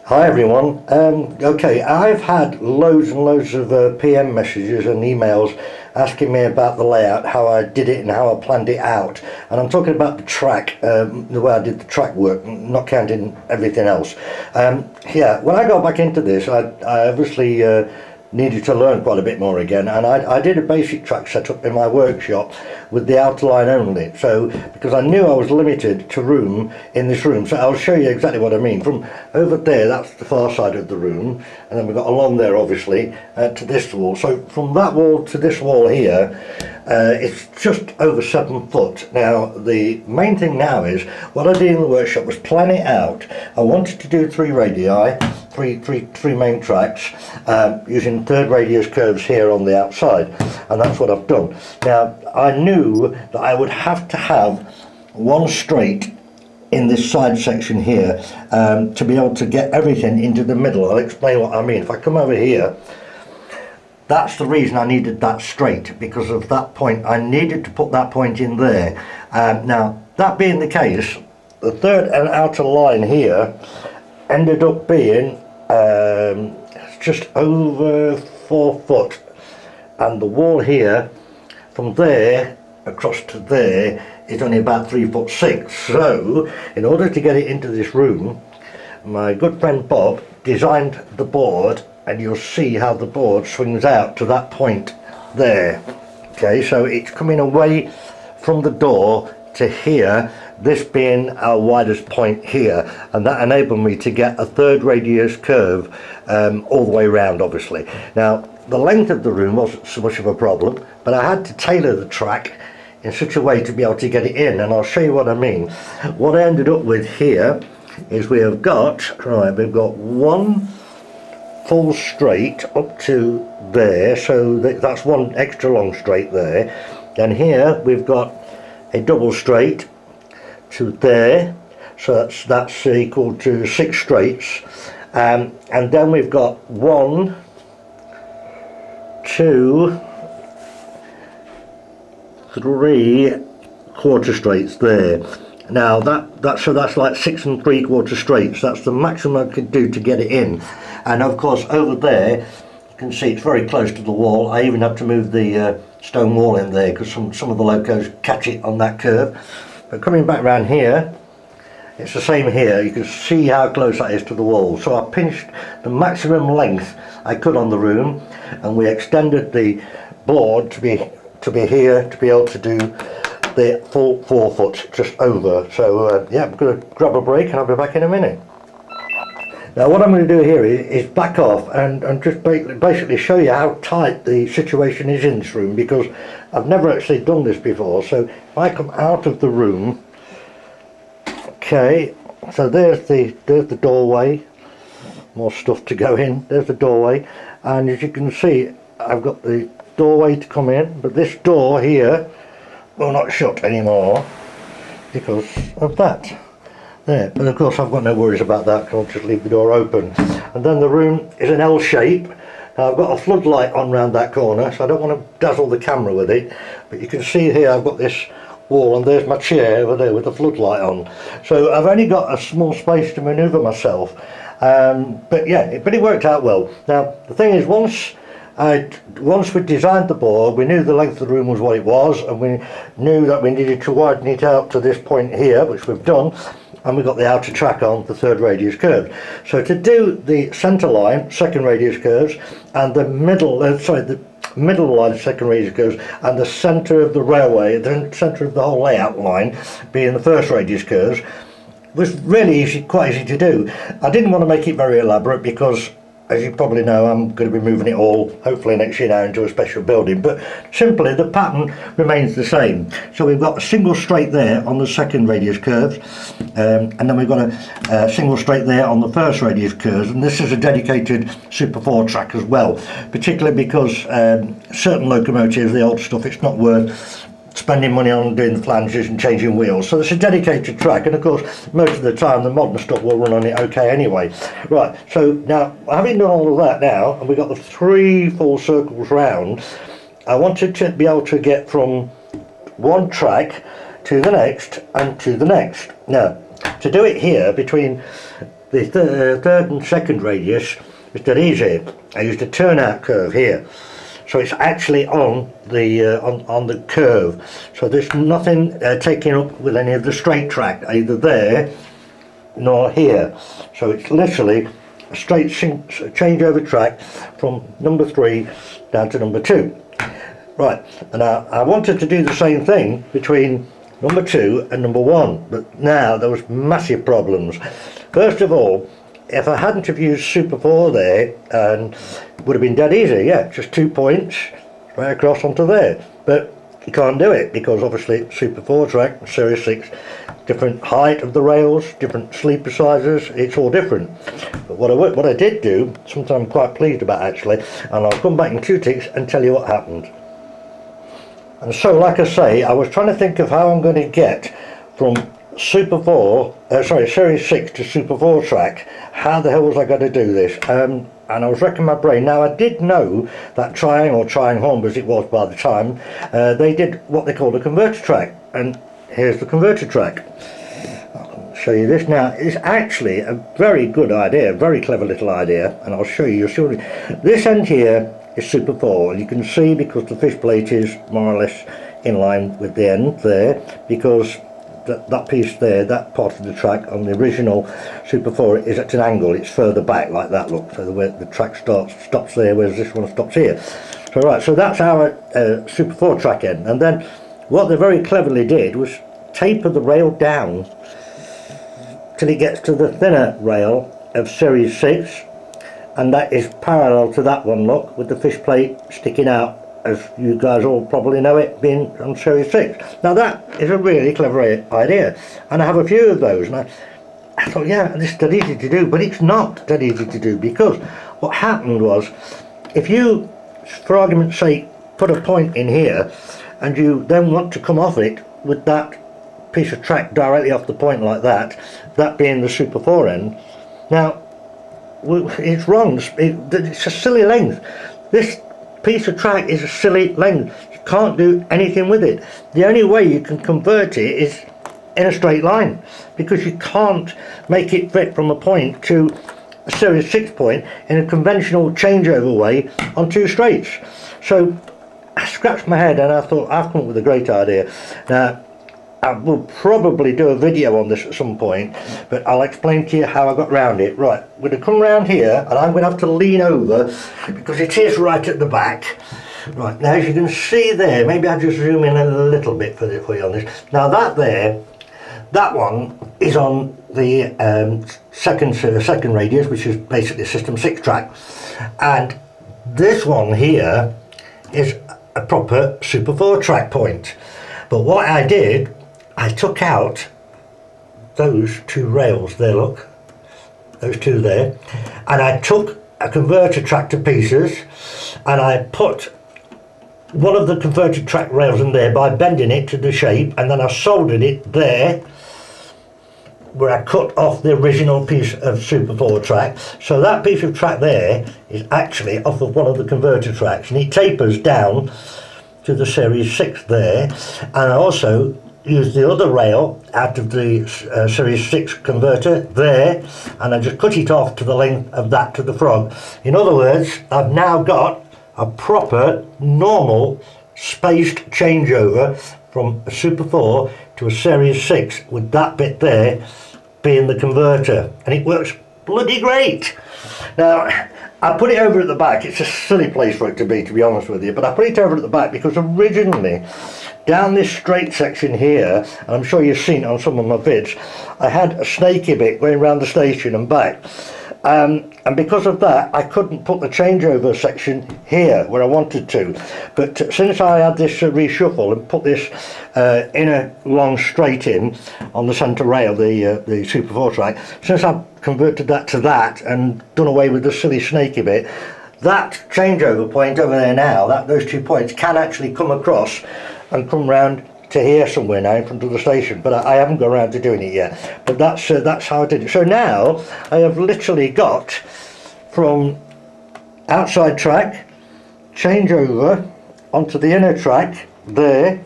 Hi everyone. Okay, I've had loads and loads of PM messages and emails asking me about the layout, how I did it and how I planned it out. And I'm talking about the track, the way I did the track work, not counting everything else. Yeah, when I got back into this, I obviously needed to learn quite a bit more again, and I did a basic track setup in my workshop with the outer line only, so because I knew I was limited to room in this room. So I'll show you exactly what I mean. From over there, that's the far side of the room, and then we've got along there obviously to this wall. So from that wall to this wall here, it's just over 7 foot. Now the main thing now is what I did in the workshop was plan it out. I wanted to do 3 radii, three main tracks, using third radius curves here on the outside, and that's what I've done. Now I knew that I would have to have one straight in this side section here to be able to get everything into the middle. I'll explain what I mean. If I come over here, that's the reason I needed that straight, because of that point. I needed to put that point in there. Now that being the case, the third and outer line here ended up being just over 4 foot, and the wall here from there across to there is only about 3'6". So in order to get it into this room, my good friend Bob designed the board, and you'll see how the board swings out to that point there. Okay, so it's coming away from the door to here, this being our widest point here, and that enabled me to get a third radius curve all the way around, obviously. Now the length of the room wasn't so much of a problem, but I had to tailor the track in such a way to be able to get it in, and I'll show you what I mean. What I ended up with here is we've got one full straight up to there, so that's one extra long straight there, and here we've got a double straight to there, so that's equal to 6 straights, and then we've got 1, 2, 3 quarter straights there. Now that's like 6 3/4 straights. That's the maximum I could do to get it in. And of course over there you can see it's very close to the wall. I even had to move the stone wall in there because some of the locos catch it on that curve. But coming back around here, it's the same here. You can see how close that is to the wall. So I pinched the maximum length I could on the room, and we extended the board to be here to be able to do the full 4 foot just over. So yeah, I'm going to grab a break and I'll be back in a minute. Now what I'm going to do here is back off and just basically show you how tight the situation is in this room, because I've never actually done this before. So if I come out of the room, okay, so there's the doorway, more stuff to go in. There's the doorway, and as you can see I've got the doorway to come in, but this door here will not shut anymore because of that there. But of course I've got no worries about that, because I'll just leave the door open. And then the room is an L shape. Now I've got a floodlight on round that corner, so I don't want to dazzle the camera with it, but you can see here I've got this wall, and there's my chair over there with the floodlight on. So I've only got a small space to manoeuvre myself, but yeah, but it worked out well. Now the thing is, once we designed the board, we knew the length of the room was what it was, and we knew that we needed to widen it out to this point here, which we've done, and we got the outer track on, the third radius curve. So to do the centre line, second radius curves, and the middle line, second radius curves, and the centre of the railway, the centre of the whole layout line being the first radius curves, was really easy, quite easy to do. I didn't want to make it very elaborate because, as you probably know, I'm going to be moving it all hopefully next year now into a special building, but simply the pattern remains the same. So we've got a single straight there on the second radius curves, and then we've got a single straight there on the first radius curves, and this is a dedicated Super 4 track as well, particularly because certain locomotives, the old stuff, it's not worth spending money on doing the flanges and changing wheels. So it's a dedicated track, and of course most of the time the modern stuff will run on it okay anyway. Right, so now having done all of that now, and we've got the 3 full circles round, I wanted to be able to get from one track to the next and to the next. Now to do it here between the third and second radius is dead easy. I used a turnout curve here, so it's actually on the on the curve, so there's nothing taking up with any of the straight track, either there nor here. So it's literally a straight changeover track from number 3 down to number 2. Right, and I wanted to do the same thing between number 2 and number 1, but now there was massive problems. First of all, if I hadn't have used Super 4 there, and it would have been dead easy, yeah, just 2 points right across onto there. But you can't do it because obviously Super 4 track, Series 6, different height of the rails, different sleeper sizes, it's all different. But what I did do, something I'm quite pleased about actually, and I'll come back in 2 ticks and tell you what happened. And so, like I say, I was trying to think of how I'm going to get from Series 6 to Super 4 track. How the hell was I going to do this? And I was racking my brain. Now, I did know that Triang, or Triang Hornby as it was by the time, they did what they called a converter track. And here's the converter track. I'll show you this now. It's actually a very good idea, a very clever little idea, and I'll show you. This end here is Super 4, and you can see because the fish plate is more or less in line with the end there, because that piece there, that part of the track on the original Super 4 is at an angle, it's further back like that, look, so the track stops there, whereas this one stops here. So right, so that's our Super 4 track end, and then what they very cleverly did was taper the rail down till it gets to the thinner rail of Series 6, and that is parallel to that one, look, with the fish plate sticking out, as you guys all probably know it, being on Series 6. Now that is a really clever idea, and I have a few of those, and I thought, yeah, this is dead easy to do, but it's not dead easy to do, because what happened was, if you, for argument's sake, put a point in here, and you then want to come off it with that piece of track directly off the point like that, that being the Super 4 end, now, it's wrong, it's a silly length. This piece of track is a silly length. You can't do anything with it. The only way you can convert it is in a straight line, because you can't make it fit from a point to a Series 6 point in a conventional changeover way on 2 straights. So I scratched my head and I thought, I've come up with a great idea. Now, I will probably do a video on this at some point, but I'll explain to you how I got round it. Right, I'm going to come round here and I'm going to have to lean over because it is right at the back. Right, now as you can see there, maybe I'll just zoom in a little bit for you on this. Now that there, that one is on the second radius, which is basically System 6 track. And this one here is a proper Super 4 track point. But what I did, I took out those 2 rails there, look, those 2 there, and I took a converter track to pieces and I put one of the converted track rails in there by bending it to the shape, and then I soldered it there where I cut off the original piece of Super 4 track. So that piece of track there is actually off of one of the converter tracks, and it tapers down to the Series 6 there. And I also used the other rail out of the Series 6 converter there, and I just cut it off to the length of that to the frog. In other words, I've now got a proper normal spaced changeover from a Super 4 to a Series 6 with that bit there being the converter, and it works bloody great. Now I put it over at the back. It's a silly place for it to be honest with you, but I put it over at the back because originally down this straight section here, and I'm sure you've seen it on some of my vids, I had a snaky bit going around the station and back, and because of that I couldn't put the changeover section here where I wanted to. But since I had this reshuffle and put this inner long straight in on the centre rail, the Super 4 track, since I've converted that to that and done away with the silly snaky bit, that changeover point over there now, those 2 points can actually come across and come round to here somewhere now in front of the station, but I haven't got around to doing it yet. But that's how I did it. So now I have literally got from outside track, change over onto the inner track there,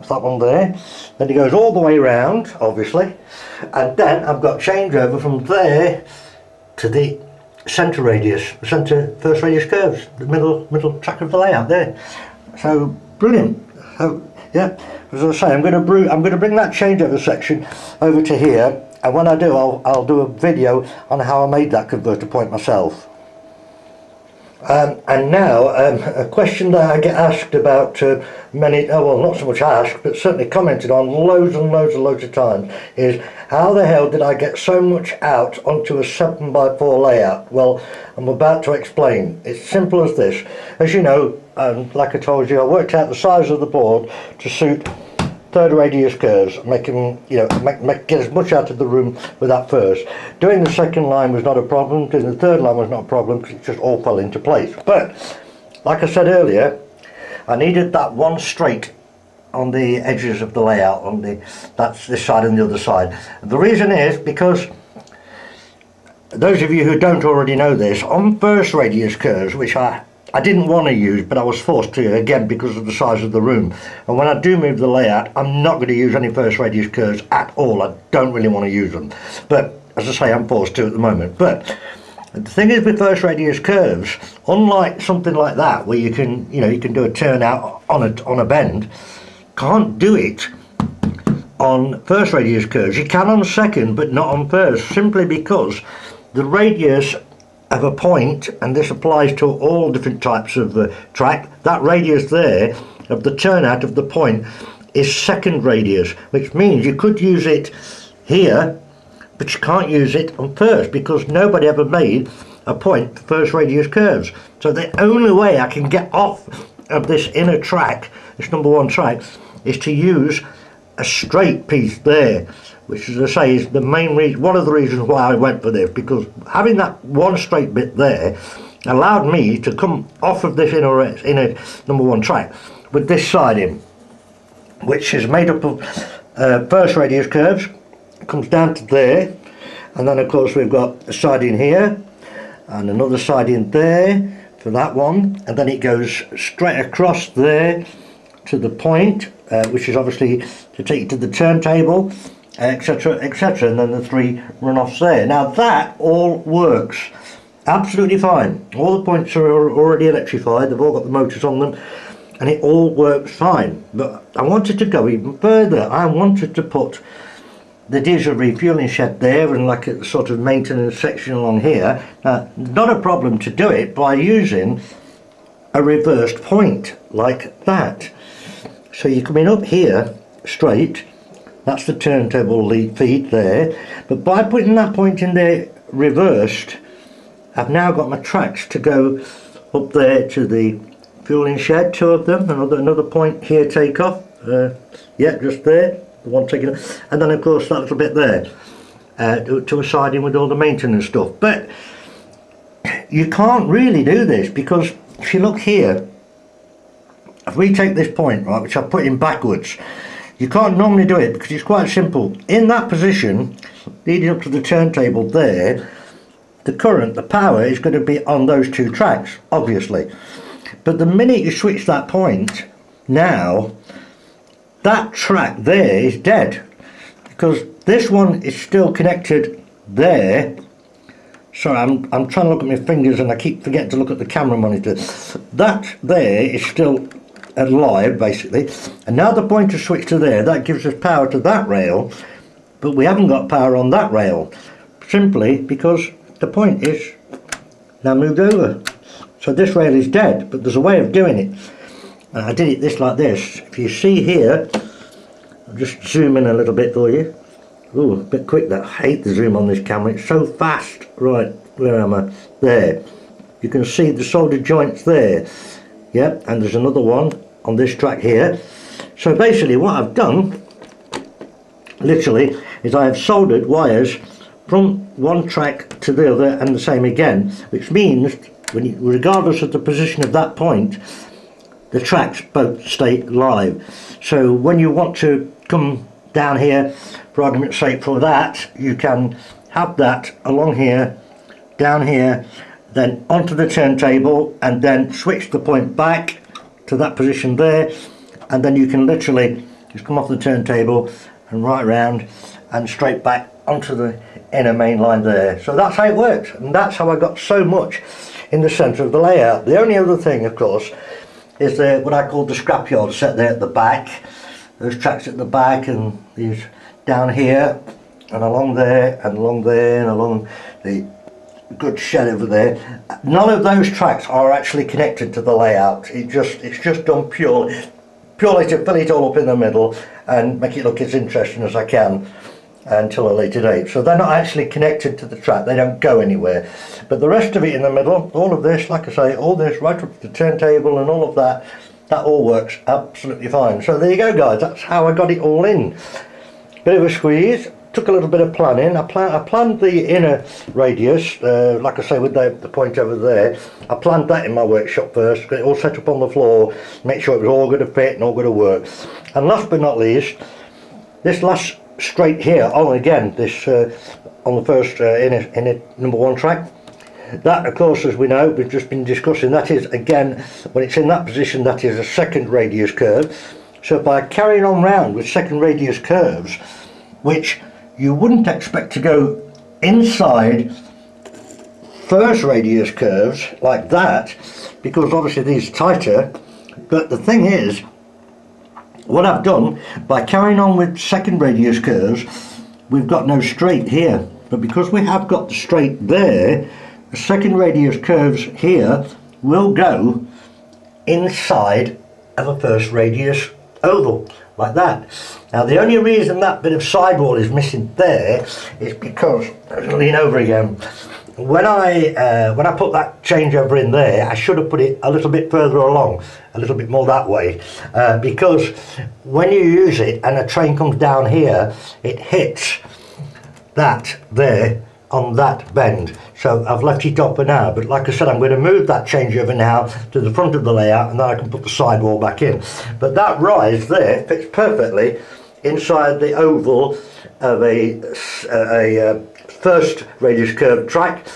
that one there. Then it goes all the way around, obviously, and then I've got changeover from there to the centre radius, the centre first radius curves, the middle track of the layout there. So brilliant. So yeah, as I say, I'm going to bring that changeover section over to here, and when I do, I'll do a video on how I made that converter point myself. And now a question that I get asked about many, well, not so much asked, but certainly commented on loads of times, is how the hell did I get so much out onto a 7x4 layout? Well, I'm about to explain. It's simple as this. As you know, like I told you, I worked out the size of the board to suit third radius curves, make them, get as much out of the room with that first. Doing the second line was not a problem, doing the third line was not a problem, because it just all fell into place. But, like I said earlier, I needed that one straight on the edges of the layout, that's this side and the other side. And the reason is because, those of you who don't already know this, on first radius curves, which I didn't want to use, but I was forced to, again, because of the size of the room. And when I do move the layout, I'm not going to use any first radius curves at all. I don't really want to use them. But, as I say, I'm forced to at the moment. But the thing is with first radius curves, unlike something like that, where you can do a turnout on a bend, can't do it on first radius curves. You can on second, but not on first, simply because the radius of a point, and this applies to all different types of track, that radius there of the turnout of the point is second radius, which means you could use it here, but you can't use it on first, because nobody ever made a point for first radius curves. So the only way I can get off of this inner track, this number one track, is to use a straight piece there, which, as I say, is the main reason, one of the reasons why I went for this, because having that one straight bit there allowed me to come off of this inner number one track with this siding, which is made up of first radius curves. It comes down to there, and then of course we've got a siding here and another siding there for that one, and then it goes straight across there to the point, which is obviously to take you to the turntable, etc, etc, and then the three runoffs there. Now that all works absolutely fine. All the points are already electrified, they've all got the motors on them, and it all works fine. But I wanted to go even further. I wanted to put the diesel refueling shed there and like a sort of maintenance section along here. Now, not a problem to do it by using a reversed point like that. So you're coming up here straight, that's the turntable lead feed there, but by putting that point in there reversed, I've now got my tracks to go up there to the fueling shed, two of them, another point here take off, yeah, just there, the one taking off, and then of course that little bit there to a siding with all the maintenance stuff. But you can't really do this, because if you look here, if we take this point, right, which I've put in backwards, you can't normally do it because it's quite simple. In that position, leading up to the turntable there, the current, the power is going to be on those two tracks, obviously. But the minute you switch that point, now, that track there is dead, because this one is still connected there. Sorry, I'm trying to look at my fingers and I keep forgetting to look at the camera monitor. That there is still alive, basically, and now the pointer switched to there. That gives us power to that rail, but we haven't got power on that rail, simply because the point is now moved over. So this rail is dead, but there's a way of doing it, and I did it like this. If you see here, I'll just zoom in a little bit for you. Ooh, a bit quick that. I hate the zoom on this camera, it's so fast. Right, where am I? There. You can see the soldered joints there. Yep, and there's another one on this track here. So basically what I've done, literally, is I have soldered wires from one track to the other and the same again, which means, regardless of the position of that point, the tracks both stay live. So when you want to come down here, for argument's sake, for that, you can have that along here, down here, then onto the turntable, and then switch the point back to that position there, and then you can literally just come off the turntable and right round and straight back onto the inner main line there. So that's how it works, and that's how I got so much in the centre of the layout. The only other thing, of course, is what I call the scrapyard set there at the back. Those tracks at the back, and these down here and along there and along there and along the good shed over there. None of those tracks are actually connected to the layout. It's just done purely to fill it all up in the middle and make it look as interesting as I can until a later date. So they're not actually connected to the track, they don't go anywhere. But the rest of it in the middle, all of this, like I say, all this right up to the turntable and all of that, that all works absolutely fine. So there you go, guys, that's how I got it all in. Bit of a squeeze, took a little bit of planning. I planned the inner radius, like I say, with the point over there. I planned that in my workshop first, got it all set up on the floor, make sure it was all going to fit and all going to work. And last but not least, this last straight here, again, this on the first inner number one track, that, of course, as we know, we've just been discussing, that is, again, when it's in that position, that is a second radius curve. So by carrying on round with second radius curves, which you wouldn't expect to go inside first radius curves like that, because obviously these are tighter, but the thing is, what I've done, by carrying on with second radius curves, we've got no straight here, but because we have got the straight there, the second radius curves here will go inside of a first radius oval, like that. Now the only reason that bit of sidewall is missing there is because, lean over again, when I put that changeover in there, I should have put it a little bit further along, a little bit more that way, because when you use it and a train comes down here, it hits that there on that bend. So I've left it up for now, but like I said, I'm going to move that changeover now to the front of the layout, and then I can put the sidewall back in. But that rise there fits perfectly inside the oval of a first radius curve track,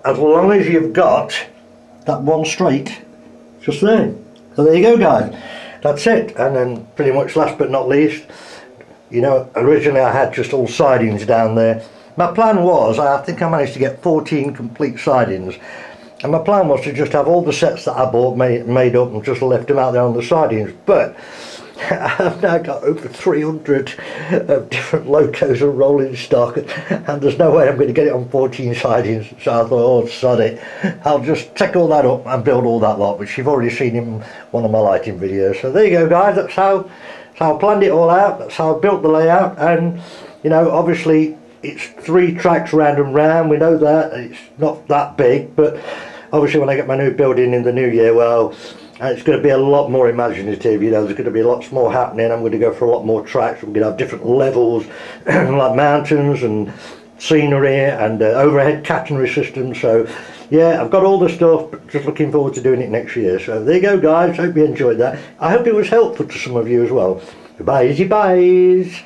as long as you've got that one straight just there. So there you go, guys, that's it. And then pretty much last but not least, you know, originally I had just all sidings down there. My plan was, I think I managed to get 14 complete sidings, and my plan was to just have all the sets that I bought made up and just left them out there on the sidings. But I've now got over 300 different locos and rolling stock, and there's no way I'm going to get it on 14 sidings. So I thought, oh, sod it, I'll just take all that up and build all that lot, which you've already seen in one of my lighting videos. So there you go, guys, that's how I planned it all out, that's how I built the layout. And you know, obviously it's 3 tracks round and round, we know that, it's not that big, but obviously when I get my new building in the new year, well, it's going to be a lot more imaginative, you know, there's going to be lots more happening. I'm going to go for a lot more tracks, we're going to have different levels, like mountains and scenery and overhead catenary systems. So yeah, I've got all the stuff, but just looking forward to doing it next year. So there you go, guys, hope you enjoyed that. I hope it was helpful to some of you as well. Goodbye, easy buys.